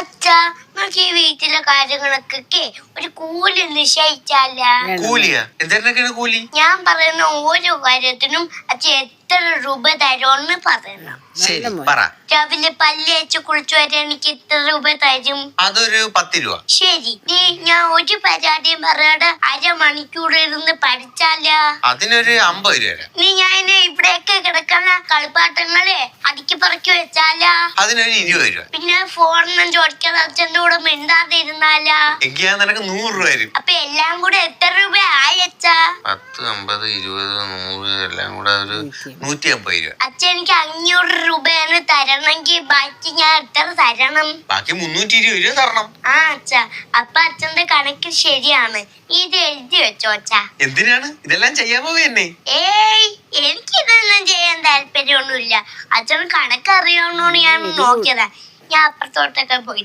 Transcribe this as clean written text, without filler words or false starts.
അച്ഛാ, നമുക്ക് ഈ വീട്ടിലെ കാര്യങ്ങളൊക്കെ ഒരു കൂലി നിശ്ചയിച്ചാല. കൂലിയാ? എന്തിനൊക്കെയാണ് കൂലി? ഞാൻ പറയുന്ന ഓരോ കാര്യത്തിനും അച്ഛൻ എത്ര രൂപ തരുമെന്ന് പറയണം. ശരി, പറ. രാവിലെ പല്ലേച്ച് കുളിച്ചു വരെ എനിക്ക് ഇത്ര രൂപ തരും. അതൊരു 10 രൂപ. ശരി, നീ ഞാൻ ഒരു പരാതിയും പറയാതെ അരമണിക്കൂർ ഇരുന്ന് പഠിച്ചാല. അതിനൊരു 50 രൂപ. നീ ഞാൻ ഇവിടെയൊക്കെ കിടക്കുന്ന കളിപ്പാട്ടങ്ങളെ അടുക്കി പറക്കി വെച്ചാല. അതിനൊരു 20 രൂപ. പിന്നെ ഫോണൊന്നും ചോദിക്കാതെ അച്ഛൻ്റെ കൂടെ മിണ്ടാതെ ഇരുന്നാല. എങ്കിൽ ഞാൻ നിനക്ക് 100 രൂപ തരും. അപ്പൊ എല്ലാം കൂടെ എത്ര രൂപ ആയച്ചാ? 10, 50, 20, 100 എല്ലാം കൂടെ ഒരു 150 രൂപ. അച്ഛൻ എനിക്ക് 500 രൂപയാണ് തരണമെങ്കിൽ ബാക്കി ഞാൻ എത്ര തരണം? ബാക്കി 320 രൂപ തരണം. ആ അച്ഛാ, അപ്പൊ അച്ഛന്റെ കണക്ക് ശരിയാണ്. ഇത് എഴുതി വെച്ചോ അച്ഛാ. എന്തിനാണ് ഇതെല്ലാം ചെയ്യാമോ എന്നെ? ഏയ്, എനിക്കിതൊന്നും ചെയ്യാൻ താല്പര്യമൊന്നുമില്ല. അച്ഛൻ കണക്ക് അറിയണമെന്ന് ഞാൻ നോക്കിയതാ. ഞാൻ അപ്പുറത്തോട്ടൊക്കെ പോയി